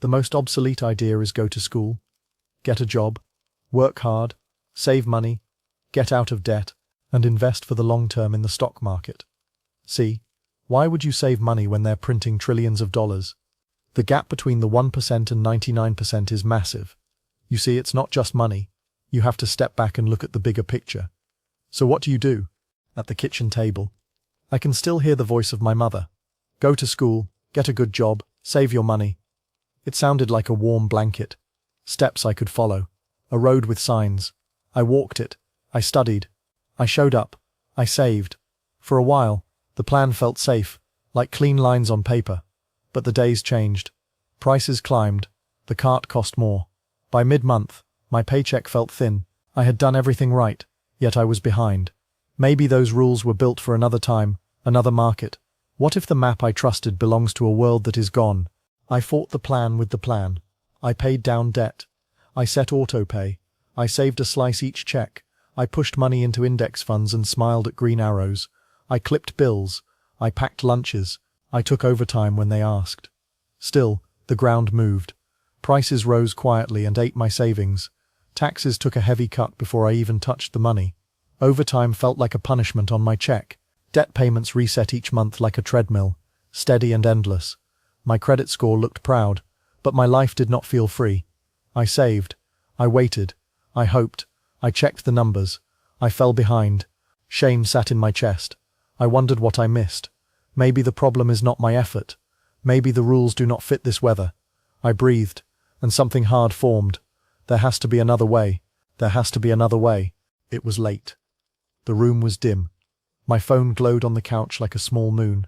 The most obsolete idea is go to school, get a job, work hard, save money, get out of debt, and invest for the long term in the stock market. See, why would you save money when they're printing trillions of dollars? The gap between the 1% and 99% is massive. You see, it's not just money. You have to step back and look at the bigger picture. So what do you do? At the kitchen table, I can still hear the voice of my mother. Go to school, get a good job, save your money. It sounded like a warm blanket. Steps I could follow. A road with signs. I walked it. I studied. I showed up. I saved. For a while, the plan felt safe, like clean lines on paper. But the days changed. Prices climbed. The cart cost more. By mid-month, my paycheck felt thin. I had done everything right, yet I was behind. Maybe those rules were built for another time, another market. What if the map I trusted belongs to a world that is gone? I fought the plan with the plan. I paid down debt. I set autopay. I saved a slice each check. I pushed money into index funds and smiled at green arrows. I clipped bills. I packed lunches. I took overtime when they asked. Still, the ground moved. Prices rose quietly and ate my savings. Taxes took a heavy cut before I even touched the money. Overtime felt like a punishment on my check. Debt payments reset each month like a treadmill, steady and endless. My credit score looked proud, but my life did not feel free. I saved. I waited. I hoped. I checked the numbers. I fell behind. Shame sat in my chest. I wondered what I missed. Maybe the problem is not my effort. Maybe the rules do not fit this weather. I breathed, and something hard formed. There has to be another way. There has to be another way. It was late. The room was dim. My phone glowed on the couch like a small moon.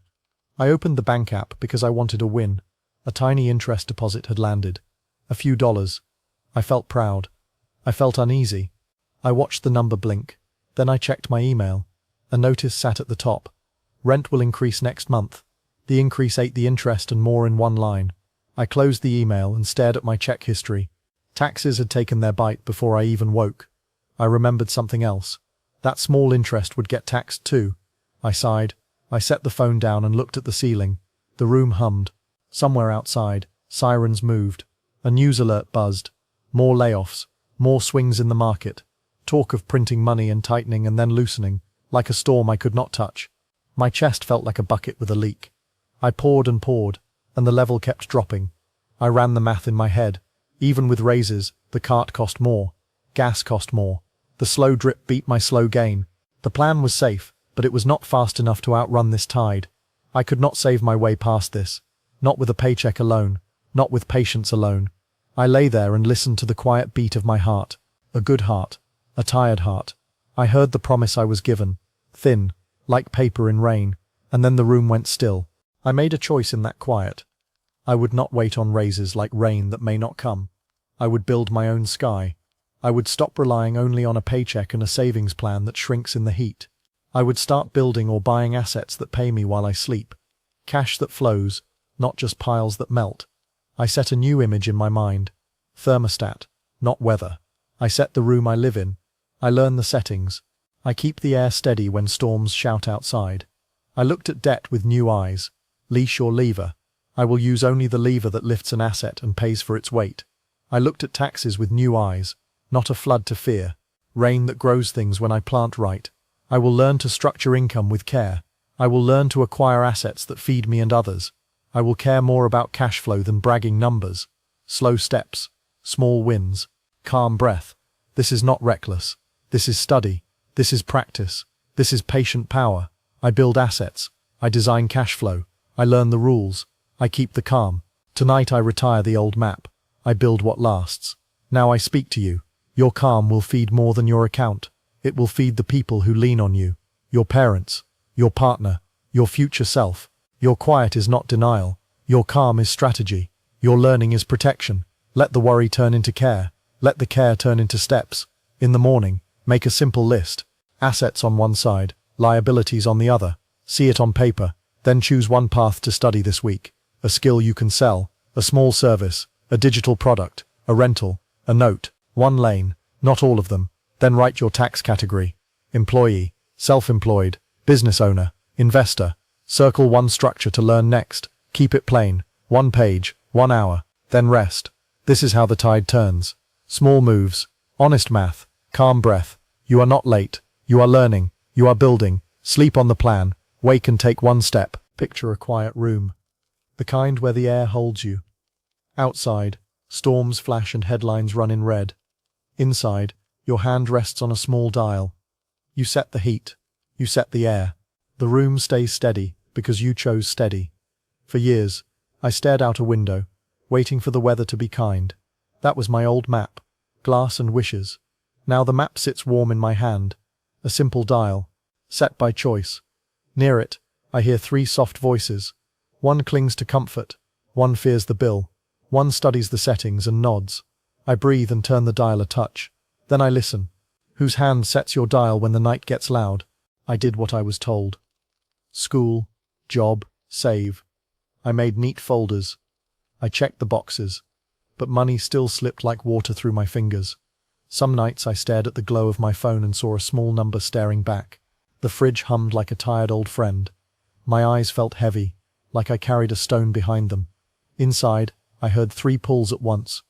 I opened the bank app because I wanted a win. A tiny interest deposit had landed. A few dollars. I felt proud. I felt uneasy. I watched the number blink. Then I checked my email. A notice sat at the top. Rent will increase next month. The increase ate the interest and more in one line. I closed the email and stared at my check history. Taxes had taken their bite before I even woke. I remembered something else. That small interest would get taxed too. I sighed. I set the phone down and looked at the ceiling. The room hummed. Somewhere outside, sirens moved. A news alert buzzed. More layoffs. More swings in the market. Talk of printing money and tightening and then loosening, like a storm I could not touch. My chest felt like a bucket with a leak. I poured, and the level kept dropping. I ran the math in my head. Even with raises, the cart cost more. Gas cost more. The slow drip beat my slow gain. The plan was safe, but it was not fast enough to outrun this tide. I could not save my way past this. Not with a paycheck alone. Not with patience alone. I lay there and listened to the quiet beat of my heart. A good heart. A tired heart. I heard the promise I was given. Thin, like paper in rain. And then the room went still. I made a choice in that quiet. I would not wait on raises like rain that may not come. I would build my own sky. I would stop relying only on a paycheck and a savings plan that shrinks in the heat. I would start building or buying assets that pay me while I sleep. Cash that flows, not just piles that melt. I set a new image in my mind. Thermostat, not weather. I set the room I live in. I learn the settings. I keep the air steady when storms shout outside. I looked at debt with new eyes. Leash or lever. I will use only the lever that lifts an asset and pays for its weight. I looked at taxes with new eyes. Not a flood to fear. Rain that grows things when I plant right. I will learn to structure income with care. I will learn to acquire assets that feed me and others. I will care more about cash flow than bragging numbers. Slow steps. Small wins. Calm breath. This is not reckless. This is study. This is practice. This is patient power. I build assets. I design cash flow. I learn the rules. I keep the calm. Tonight I retire the old map. I build what lasts. Now I speak to you. Your calm will feed more than your account. It will feed the people who lean on you. Your parents. Your partner. Your future self. Your quiet is not denial. Your calm is strategy. Your learning is protection. Let the worry turn into care. Let the care turn into steps. In the morning, make a simple list. Assets on one side, liabilities on the other. See it on paper. Then choose one path to study this week. A skill you can sell. A small service. A digital product. A rental. A note. One lane. Not all of them. Then write your tax category. Employee. Self-employed. Business owner. Investor. Circle one structure to learn next. Keep it plain. 1 page. 1 hour. Then rest. This is how the tide turns. Small moves, honest math, calm breath. You are not late. You are learning. You are building. Sleep on the plan. Wake and take one step. Picture a quiet room. The kind where the air holds you. Outside, storms flash and headlines run in red. Inside, your hand rests on a small dial. You set the heat. You set the air. The room stays steady because you chose steady. For years, I stared out a window, waiting for the weather to be kind. That was my old map, glass and wishes. Now the map sits warm in my hand, a simple dial, set by choice. Near it, I hear three soft voices. One clings to comfort, one fears the bill, one studies the settings and nods. I breathe and turn the dial a touch. Then I listen. Whose hand sets your dial when the night gets loud? I did what I was told. School, job, save. I made neat folders. I checked the boxes. But money still slipped like water through my fingers. Some nights I stared at the glow of my phone and saw a small number staring back. The fridge hummed like a tired old friend. My eyes felt heavy, like I carried a stone behind them. Inside, I heard three pulls at once.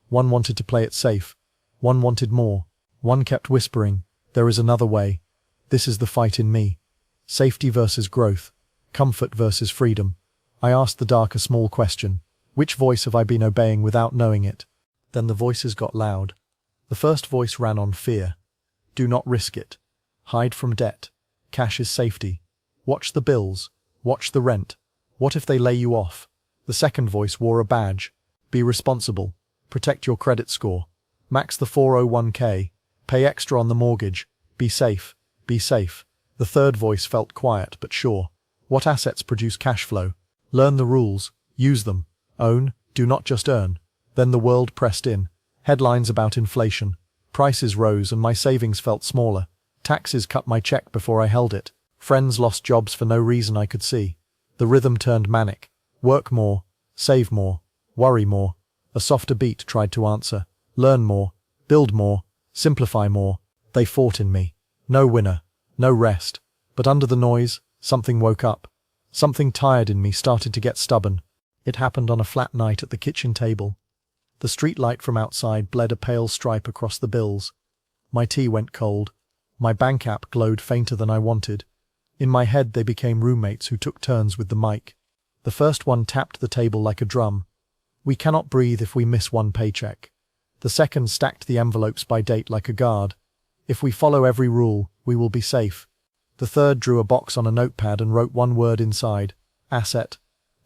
One wanted to play it safe. One wanted more. One kept whispering, "There is another way." This is the fight in me. Safety versus growth. Comfort versus freedom. I asked the dark a small question. Which voice have I been obeying without knowing it? Then the voices got loud. The first voice ran on fear. Do not risk it. Hide from debt. Cash is safety. Watch the bills. Watch the rent. What if they lay you off? The second voice wore a badge. Be responsible. Protect your credit score. Max the 401k. Pay extra on the mortgage. Be safe. Be safe. The third voice felt quiet but sure. What assets produce cash flow? Learn the rules. Use them. Own, do not just earn. Then the world pressed in. Headlines about inflation. Prices rose and my savings felt smaller. Taxes cut my check before I held it. Friends lost jobs for no reason I could see. The rhythm turned manic. Work more. Save more. Worry more. A softer beat tried to answer. Learn more. Build more. Simplify more. They fought in me. No winner. No rest. But under the noise, something woke up. Something tired in me started to get stubborn. It happened on a flat night at the kitchen table. The street light from outside bled a pale stripe across the bills. My tea went cold. My bank app glowed fainter than I wanted. In my head they became roommates who took turns with the mic. The first one tapped the table like a drum. We cannot breathe if we miss one paycheck. The second stacked the envelopes by date like a guard. If we follow every rule, we will be safe. The third drew a box on a notepad and wrote one word inside. Asset.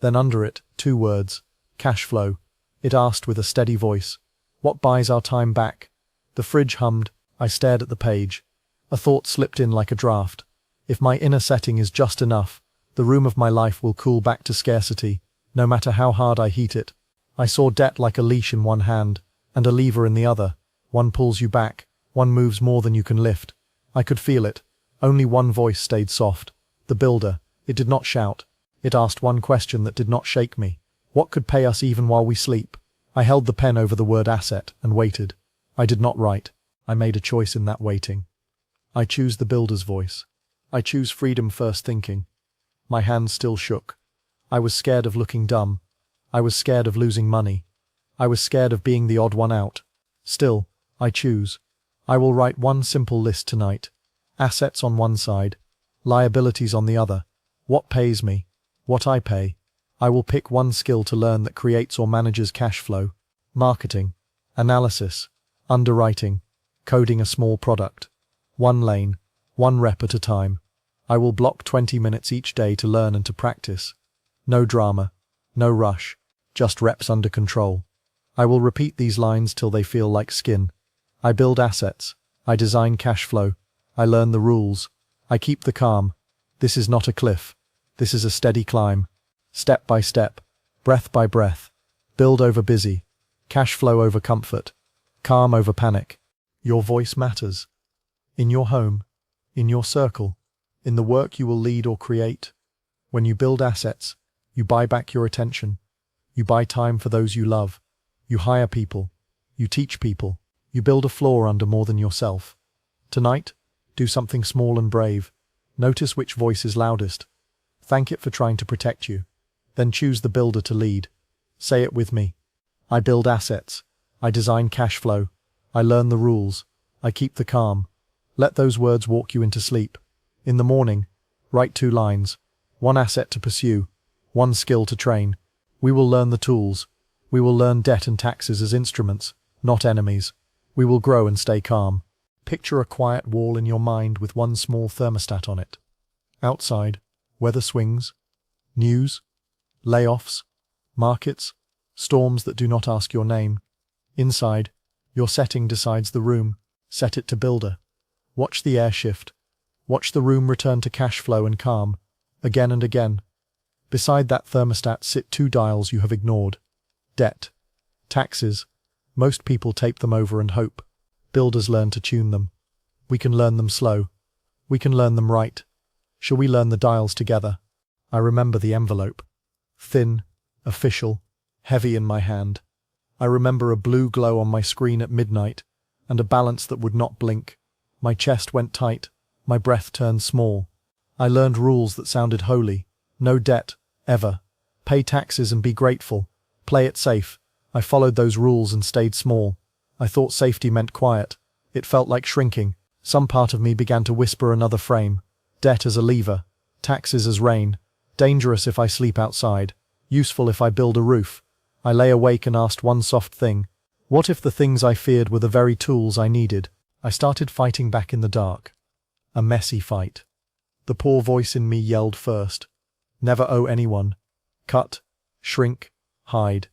Then under it, two words. Cash flow. It asked with a steady voice. What buys our time back? The fridge hummed. I stared at the page. A thought slipped in like a draft. If my inner setting is just enough, the room of my life will cool back to scarcity, no matter how hard I heat it. I saw debt like a leash in one hand, and a lever in the other. One pulls you back, one moves more than you can lift. I could feel it. Only one voice stayed soft. The builder. It did not shout. It asked one question that did not shake me. What could pay us even while we sleep? I held the pen over the word asset and waited. I did not write. I made a choice in that waiting. I choose the builder's voice. I choose freedom first thinking. My hands still shook. I was scared of looking dumb. I was scared of losing money. I was scared of being the odd one out. Still, I choose. I will write one simple list tonight. Assets on one side, liabilities on the other. What pays me? What I pay. I will pick one skill to learn that creates or manages cash flow. Marketing, analysis, underwriting, coding a small product. One lane, one rep at a time. I will block 20 minutes each day to learn and to practice. No drama, no rush, just reps under control. I will repeat these lines till they feel like skin. I build assets. I design cash flow. I learn the rules. I keep the calm. This is not a cliff. This is a steady climb. Step by step, breath by breath. Build over busy. Cash flow over comfort. Calm over panic. Your voice matters. In your home, in your circle, in the work you will lead or create. When you build assets, you buy back your attention. You buy time for those you love. You hire people. You teach people. You build a floor under more than yourself. Tonight, do something small and brave. Notice which voice is loudest. Thank it for trying to protect you. Then choose the builder to lead. Say it with me. I build assets. I design cash flow. I learn the rules. I keep the calm. Let those words walk you into sleep. In the morning, write 2 lines. 1 asset to pursue. 1 skill to train. We will learn the tools. We will learn debt and taxes as instruments, not enemies. We will grow and stay calm. Picture a quiet wall in your mind with 1 small thermostat on it. Outside, weather swings, news, layoffs, markets, storms that do not ask your name. Inside, your setting decides the room. Set it to builder. Watch the air shift. Watch the room return to cash flow and calm, again and again. Beside that thermostat sit 2 dials you have ignored. Debt. Taxes. Most people tape them over and hope. Builders learn to tune them. We can learn them slow. We can learn them right. Shall we learn the dials together? I remember the envelope. Thin, official, heavy in my hand. I remember a blue glow on my screen at midnight, and a balance that would not blink. My chest went tight. My breath turned small. I learned rules that sounded holy. No debt, ever. Pay taxes and be grateful. Play it safe. I followed those rules and stayed small. I thought safety meant quiet. It felt like shrinking. Some part of me began to whisper another frame. Debt as a lever. Taxes as rain. Dangerous if I sleep outside. Useful if I build a roof. I lay awake and asked one soft thing. What if the things I feared were the very tools I needed? I started fighting back in the dark. A messy fight. The poor voice in me yelled first. Never owe anyone. Cut. Shrink. Hide.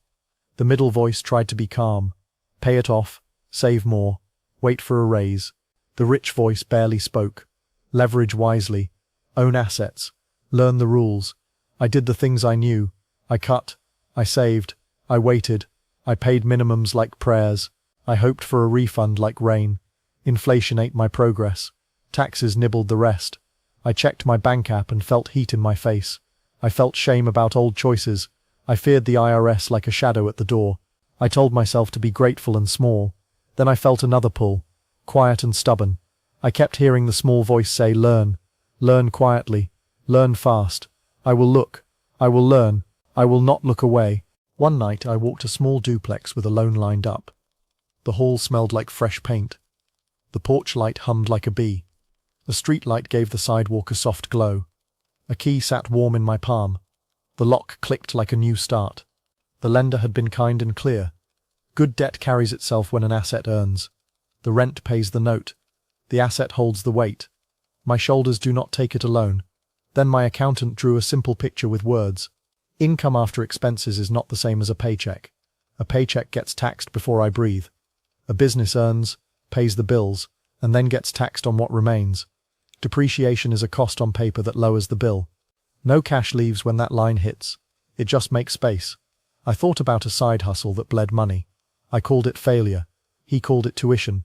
The middle voice tried to be calm. Pay it off. Save more. Wait for a raise. The rich voice barely spoke. Leverage wisely. Own assets. Learn the rules. I did the things I knew. I cut. I saved. I waited. I paid minimums like prayers. I hoped for a refund like rain. Inflation ate my progress. Taxes nibbled the rest. I checked my bank app and felt heat in my face. I felt shame about old choices. I feared the IRS like a shadow at the door. I told myself to be grateful and small. Then I felt another pull, quiet and stubborn. I kept hearing the small voice say, learn. Learn quietly. Learn fast. I will look. I will learn. I will not look away. One night I walked a small duplex with a loan lined up. The hall smelled like fresh paint. The porch light hummed like a bee. The street light gave the sidewalk a soft glow. A key sat warm in my palm. The lock clicked like a new start. The lender had been kind and clear. Good debt carries itself when an asset earns. The rent pays the note. The asset holds the weight. My shoulders do not take it alone. Then my accountant drew a simple picture with words. Income after expenses is not the same as a paycheck. A paycheck gets taxed before I breathe. A business earns, pays the bills, and then gets taxed on what remains. Depreciation is a cost on paper that lowers the bill. No cash leaves when that line hits. It just makes space. I thought about a side hustle that bled money. I called it failure. He called it tuition.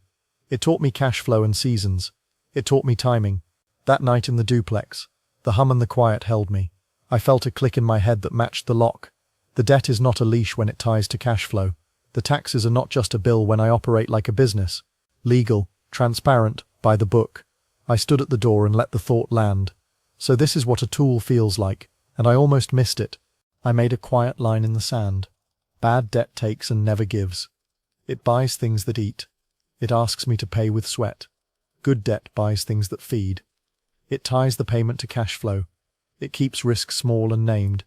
It taught me cash flow and seasons. It taught me timing. That night in the duplex, the hum and the quiet held me. I felt a click in my head that matched the lock. The debt is not a leash when it ties to cash flow. The taxes are not just a bill when I operate like a business. Legal, transparent, by the book. I stood at the door and let the thought land. So this is what a tool feels like, and I almost missed it. I made a quiet line in the sand. Bad debt takes and never gives. It buys things that eat. It asks me to pay with sweat. Good debt buys things that feed. It ties the payment to cash flow. It keeps risk small and named.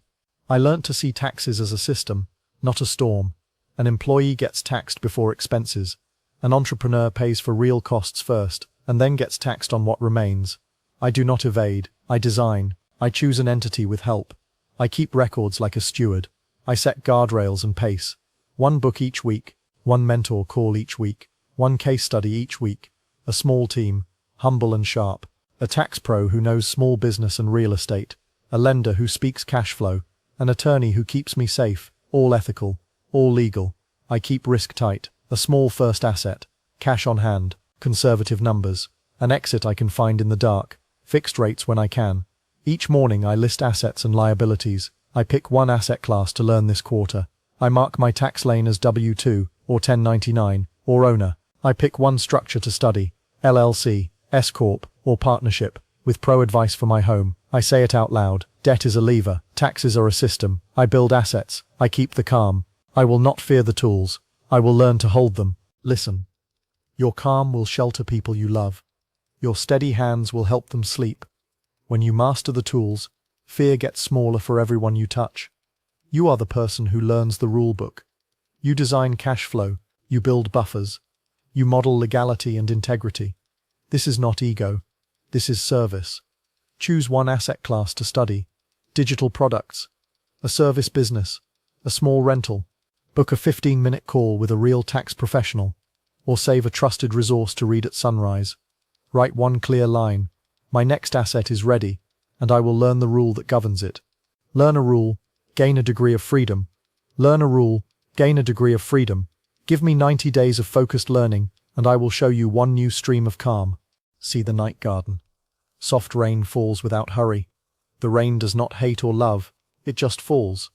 I learnt to see taxes as a system, not a storm. An employee gets taxed before expenses. An entrepreneur pays for real costs first, and then gets taxed on what remains. I do not evade. I design. I choose an entity with help. I keep records like a steward. I set guardrails and pace. 1 book each week. 1 mentor call each week. 1 case study each week. A small team, humble and sharp. A tax pro who knows small business and real estate. A lender who speaks cash flow. An attorney who keeps me safe. All ethical. All legal. I keep risk tight. A small first asset. Cash on hand. Conservative numbers. An exit I can find in the dark. Fixed rates when I can. Each morning I list assets and liabilities. I pick 1 asset class to learn this quarter. I mark my tax lane as W-2, or 1099, or owner. I pick 1 structure to study. LLC, S-Corp, or partnership. With pro advice for my home. I say it out loud. Debt is a lever. Taxes are a system. I build assets. I keep the calm. I will not fear the tools. I will learn to hold them. Listen. Your calm will shelter people you love. Your steady hands will help them sleep. When you master the tools, fear gets smaller for everyone you touch. You are the person who learns the rule book. You design cash flow. You build buffers. You model legality and integrity. This is not ego. This is service. Choose one asset class to study. Digital products. A service business. A small rental. Book a 15-minute call with a real tax professional. Or save a trusted resource to read at sunrise. Write one clear line. My next asset is ready, and I will learn the rule that governs it. Learn a rule, gain a degree of freedom. Learn a rule, gain a degree of freedom. Give me 90 days of focused learning, and I will show you one new stream of calm. See the night garden. Soft rain falls without hurry. The rain does not hate or love, it just falls.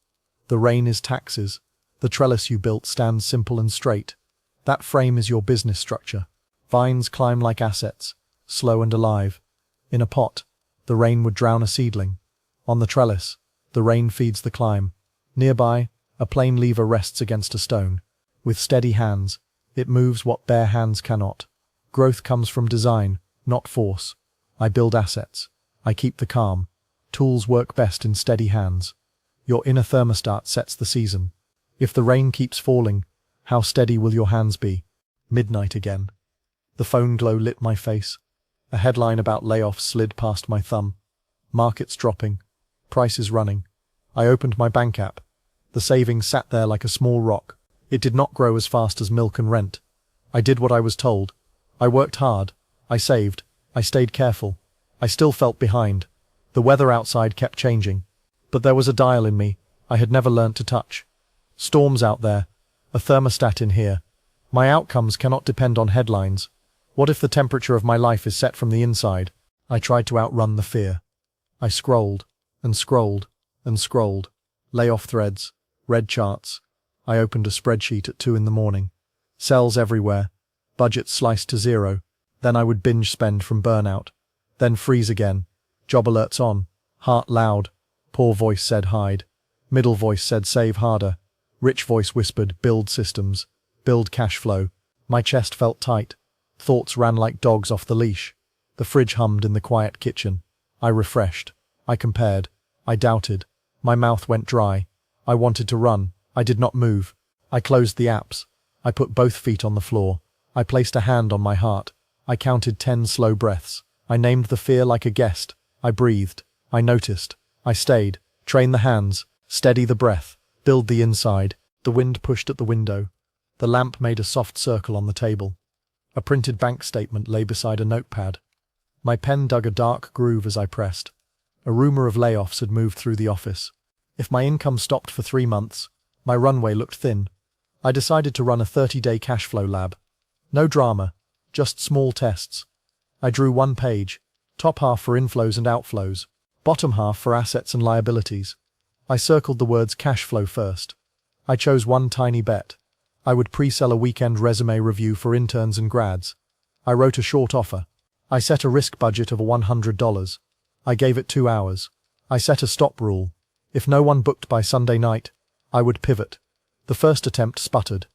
The rain is taxes. The trellis you built stands simple and straight. That frame is your business structure. Vines climb like assets, slow and alive. In a pot, the rain would drown a seedling. On the trellis, the rain feeds the climb. Nearby, a plain lever rests against a stone. With steady hands, it moves what bare hands cannot. Growth comes from design, not force. I build assets. I keep the calm. Tools work best in steady hands. Your inner thermostat sets the season. If the rain keeps falling, how steady will your hands be? Midnight again. The phone glow lit my face. A headline about layoffs slid past my thumb. Markets dropping. Prices running. I opened my bank app. The savings sat there like a small rock. It did not grow as fast as milk and rent. I did what I was told. I worked hard. I saved. I stayed careful. I still felt behind. The weather outside kept changing. But there was a dial in me I had never learnt to touch. Storms out there. A thermostat in here. My outcomes cannot depend on headlines. What if the temperature of my life is set from the inside? I tried to outrun the fear. I scrolled, and scrolled, and scrolled. Layoff threads, red charts. I opened a spreadsheet at 2 in the morning. Cells everywhere. Budgets sliced to zero. Then I would binge spend from burnout. Then freeze again. Job alerts on. Heart loud. Poor voice said hide. Middle voice said save harder. Rich voice whispered build systems. Build cash flow. My chest felt tight. Thoughts ran like dogs off the leash. The fridge hummed in the quiet kitchen. I refreshed. I compared. I doubted. My mouth went dry. I wanted to run. I did not move. I closed the apps. I put both feet on the floor. I placed a hand on my heart. I counted 10 slow breaths. I named the fear like a guest. I breathed. I noticed. I stayed. Train the hands. Steady the breath. Build the inside. The wind pushed at the window. The lamp made a soft circle on the table. A printed bank statement lay beside a notepad. My pen dug a dark groove as I pressed. A rumor of layoffs had moved through the office. If my income stopped for 3 months, my runway looked thin. I decided to run a 30-day cash flow lab. No drama, just small tests. I drew 1 page, top half for inflows and outflows, bottom half for assets and liabilities. I circled the words cash flow first. I chose one tiny bet. I would pre-sell a weekend resume review for interns and grads. I wrote a short offer. I set a risk budget of $100. I gave it 2 hours. I set a stop rule. If no one booked by Sunday night, I would pivot. The first attempt sputtered.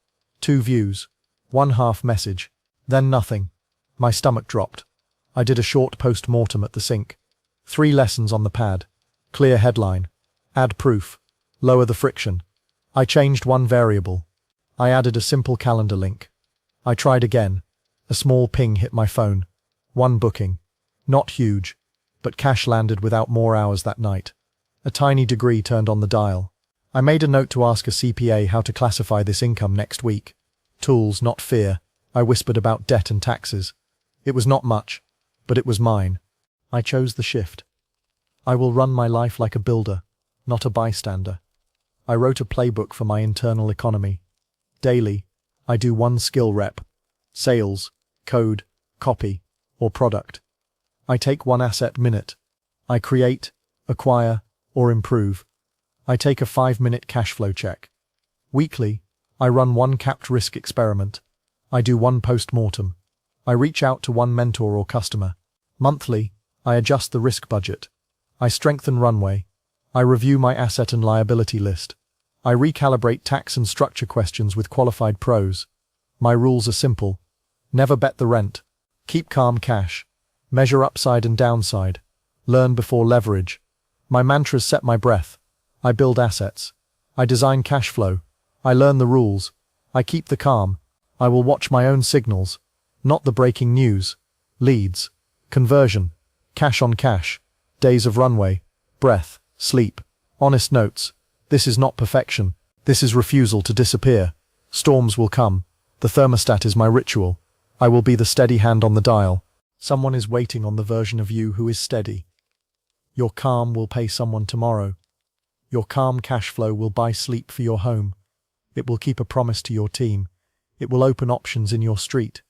2 views. 1 half message. Then nothing. My stomach dropped. I did a short post-mortem at the sink. 3 lessons on the pad. Clear headline. Add proof. Lower the friction. I changed 1 variable. I added a simple calendar link. I tried again. A small ping hit my phone. 1 booking. Not huge, but cash landed without more hours that night. A tiny degree turned on the dial. I made a note to ask a CPA how to classify this income next week. Tools, not fear. I whispered about debt and taxes. It was not much, but it was mine. I chose the shift. I will run my life like a builder, not a bystander. I wrote a playbook for my internal economy. Daily, I do 1 skill rep. Sales, code, copy, or product. I take 1 asset minute. I create, acquire, or improve. I take a 5-minute cash flow check. Weekly, I run 1 capped risk experiment. I do 1 post-mortem. I reach out to 1 mentor or customer. Monthly, I adjust the risk budget. I strengthen runway. I review my asset and liability list. I recalibrate tax and structure questions with qualified pros. My rules are simple. Never bet the rent. Keep calm cash. Measure upside and downside. Learn before leverage. My mantras set my breath. I build assets. I design cash flow. I learn the rules. I keep the calm. I will watch my own signals, not the breaking news. Leads. Conversion. Cash on cash. Days of runway. Breath. Sleep. Honest notes. This is not perfection. This is refusal to disappear. Storms will come. The thermostat is my ritual. I will be the steady hand on the dial. Someone is waiting on the version of you who is steady. Your calm will pay someone tomorrow. Your calm cash flow will buy sleep for your home. It will keep a promise to your team. It will open options in your street.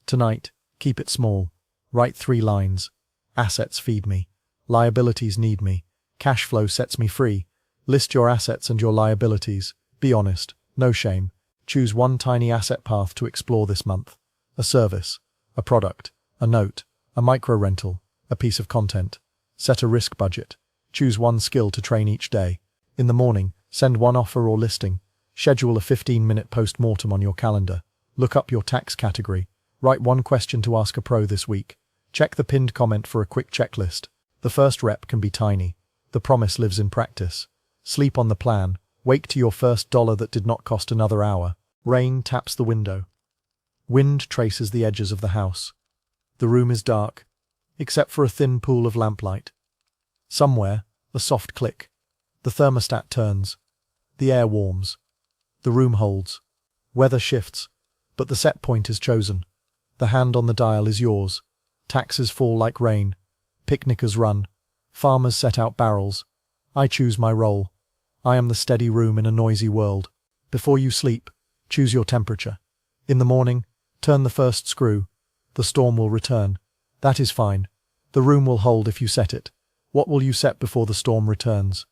Tonight, keep it small. Write 3 lines. Assets feed me. Liabilities need me. Cash flow sets me free. List your assets and your liabilities. Be honest. No shame. Choose one tiny asset path to explore this month. A service. A product. A note. A micro rental. A piece of content. Set a risk budget. Choose one skill to train each day. In the morning, send one offer or listing. Schedule a 15-minute post-mortem on your calendar. Look up your tax category. Write one question to ask a pro this week. Check the pinned comment for a quick checklist. The first rep can be tiny. The promise lives in practice. Sleep on the plan. Wake to your first dollar that did not cost another hour. Rain taps the window. Wind traces the edges of the house. The room is dark, except for a thin pool of lamplight. Somewhere, a soft click. The thermostat turns. The air warms. The room holds. Weather shifts, but the set point is chosen. The hand on the dial is yours. Taxes fall like rain. Picnickers run. Farmers set out barrels. I choose my role. I am the steady room in a noisy world. Before you sleep, choose your temperature. In the morning, turn the first screw. The storm will return. That is fine. The room will hold if you set it. What will you set before the storm returns?